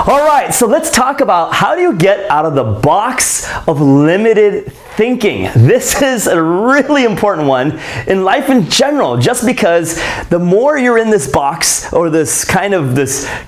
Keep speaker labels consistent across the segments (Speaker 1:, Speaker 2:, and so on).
Speaker 1: All right, so let's talk about how do you get out of the box of limited thinking. This is a really important one in life in general, just because the more you're in this box or this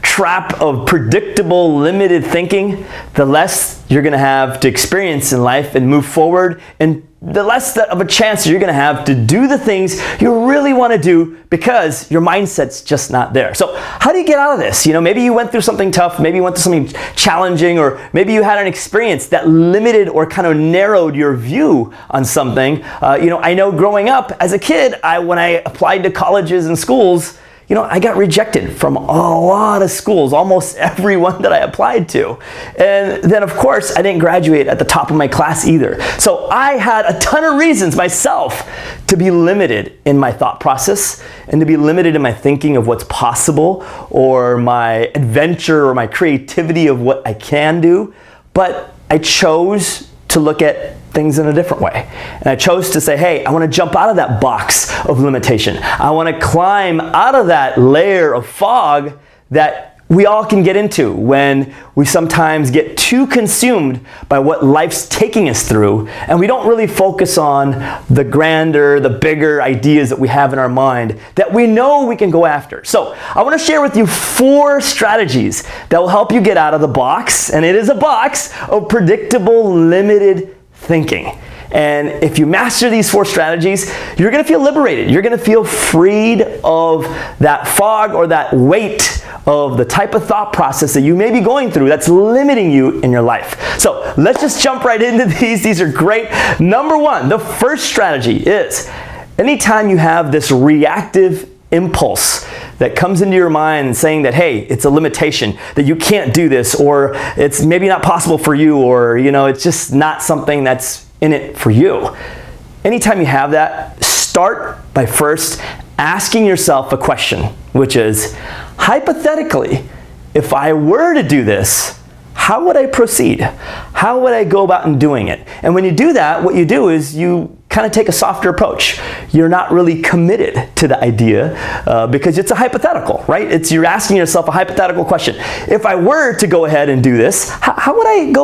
Speaker 1: trap of predictable limited thinking, the less you're going to have to experience in life and move forward, and the less of a chance you're going to have to do the things you really want to do because your mindset's just not there. So how do you get out of this? Maybe you went through something tough, maybe you went through something challenging, or maybe you had an experience that limited or kind of narrowed your view on something. I know growing up as a kid, when I applied to colleges and schools, I got rejected from a lot of schools, almost every one that I applied to. And then, of course, I didn't graduate at the top of my class either. So I had a ton of reasons myself to be limited in my thought process and to be limited in my thinking of what's possible or my adventure or my creativity of what I can do. But I chose to look at things in a different way. And I chose to say, hey, I want to jump out of that box of limitation. I want to climb out of that layer of fog that we all can get into when we sometimes get too consumed by what life's taking us through, and we don't really focus on the grander, the bigger ideas that we have in our mind that we know we can go after. So I want to share with you 4 strategies that will help you get out of the box, and it is a box of predictable, limited thinking. And if you master these 4 strategies, you're going to feel liberated. You're going to feel freed of that fog or that weight of the type of thought process that you may be going through that's limiting you in your life. So let's just jump right into these. These are great. Number 1, the first strategy is anytime you have this reactive impulse that comes into your mind saying that, hey, it's a limitation, that you can't do this, or it's maybe not possible for you, or it's just not something that's in it for you. Anytime you have that, start by first asking yourself a question, which is, hypothetically, if I were to do this, how would I proceed? How would I go about in doing it? And when you do that, what you do is you kind of take a softer approach. You're not really committed to the idea because it's a hypothetical, right? You're asking yourself a hypothetical question. If I were to go ahead and do this, how would I go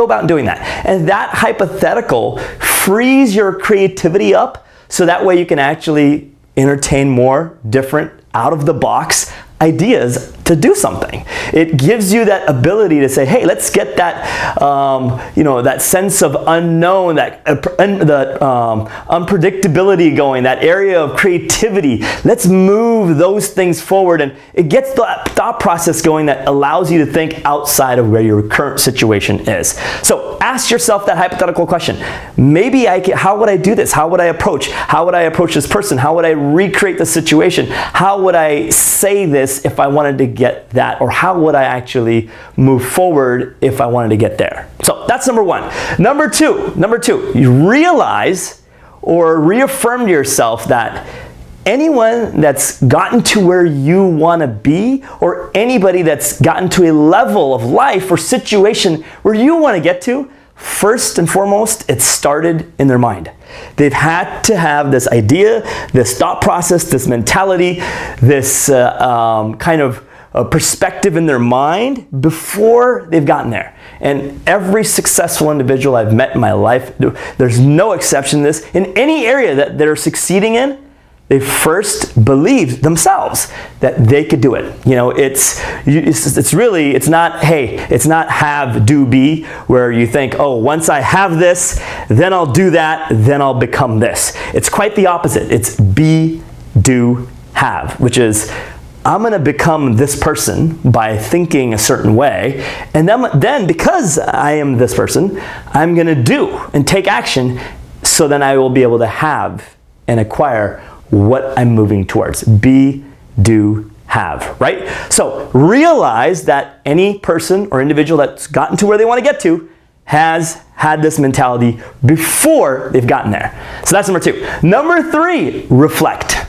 Speaker 1: about doing that? And that hypothetical frees your creativity up so that way you can actually entertain more different out-of-the-box ideas to do something. It gives you that ability to say, hey, let's get that, that sense of unknown, that unpredictability going, that area of creativity. Let's move those things forward, and it gets the thought process going that allows you to think outside of where your current situation is. So ask yourself that hypothetical question. Maybe how would I do this? How would I approach? How would I approach this person? How would I recreate the situation? How would I say this if I wanted to get that? Or how would I actually move forward if I wanted to get there? So that's number 1. Number two, you realize or reaffirm to yourself that anyone that's gotten to where you want to be, or anybody that's gotten to a level of life or situation where you want to get to, first and foremost, it started in their mind. They've had to have this idea, this thought process, this mentality, this kind of perspective in their mind before they've gotten there. And every successful individual I've met in my life, there's no exception to this, in any area that they're succeeding in, they first believed themselves that they could do it. It's not have, do, be, where you think, oh, once I have this, then I'll do that, then I'll become this. It's quite the opposite. It's be, do, have, which is, I'm going to become this person by thinking a certain way, and then because I am this person, I'm going to do and take action, so then I will be able to have and acquire what I'm moving towards. Be, do, have, right? So realize that any person or individual that's gotten to where they want to get to has had this mentality before they've gotten there. So that's number 2. Number 3, reflect.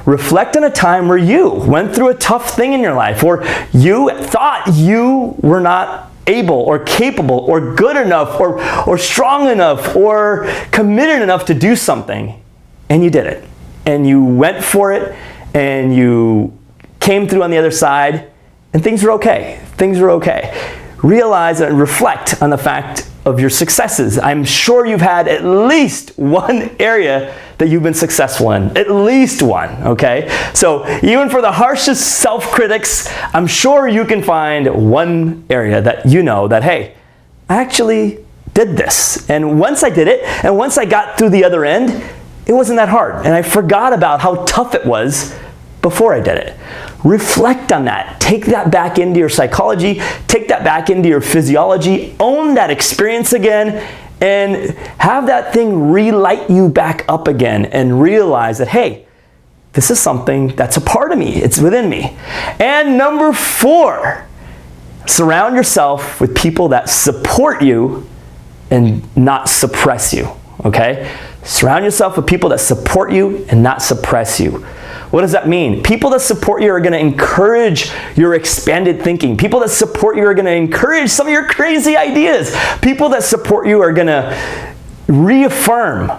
Speaker 1: Reflect on a time where you went through a tough thing in your life, or you thought you were not able or capable or good enough or strong enough or committed enough to do something, and you did it. And you went for it, and you came through on the other side, and things are okay. Things are okay. Realize and reflect on the fact of your successes. I'm sure you've had at least one area that you've been successful in. At least one, okay? So even for the harshest self-critics, I'm sure you can find one area that you know that, hey, I actually did this. And once I did it, and once I got through the other end, it wasn't that hard. And I forgot about how tough it was before I did it. Reflect on that. Take that back into your psychology. Take that back into your physiology. Own that experience again and have that thing relight you back up again and realize that, hey, this is something that's a part of me. It's within me. And number 4, surround yourself with people that support you and not suppress you, okay? Surround yourself with people that support you and not suppress you. What does that mean? People that support you are going to encourage your expanded thinking. People that support you are going to encourage some of your crazy ideas. People that support you are going to reaffirm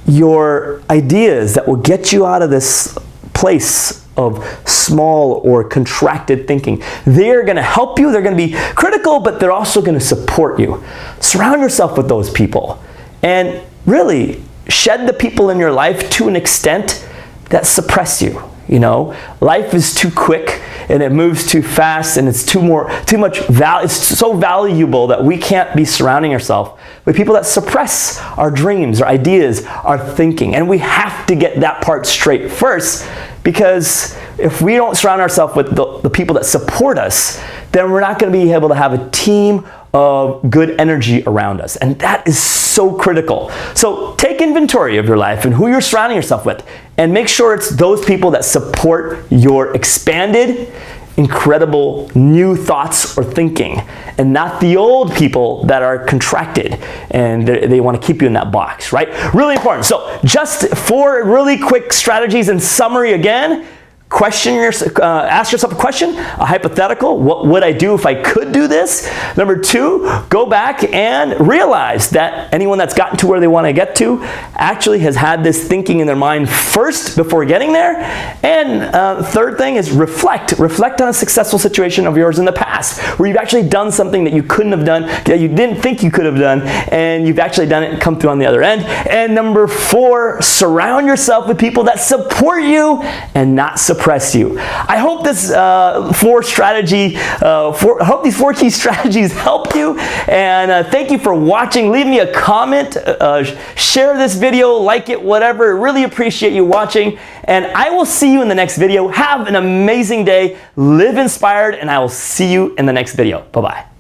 Speaker 1: your ideas that will get you out of this place of small or contracted thinking. They're going to help you. They're going to be critical, but they're also going to support you. Surround yourself with those people and really shed the people in your life to an extent that suppress you. You know, life is too quick and it moves too fast and it's too much value. It's so valuable that we can't be surrounding ourselves with people that suppress our dreams, our ideas, our thinking. And we have to get that part straight first, because if we don't surround ourselves with the people that support us, then we're not going to be able to have a team of good energy around us. And that is so critical. So take inventory of your life and who you're surrounding yourself with, and make sure it's those people that support your expanded, incredible new thoughts or thinking, and not the old people that are contracted and they want to keep you in that box, right? Really important. So just 4 really quick strategies in summary again. Ask yourself a question, a hypothetical. What would I do if I could do this? Number 2, go back and realize that anyone that's gotten to where they want to get to actually has had this thinking in their mind first before getting there. And third thing is reflect. Reflect on a successful situation of yours in the past where you've actually done something that you couldn't have done, that you didn't think you could have done, and you've actually done it and come through on the other end. And number 4, surround yourself with people that support you and not suppress you. I hope this I hope these 4 key strategies help you, and thank you for watching. Leave me a comment, share this video, like it, whatever. Really appreciate you watching, and I will see you in the next video. Have an amazing day, live inspired, and I will see you in the next video. Bye-bye.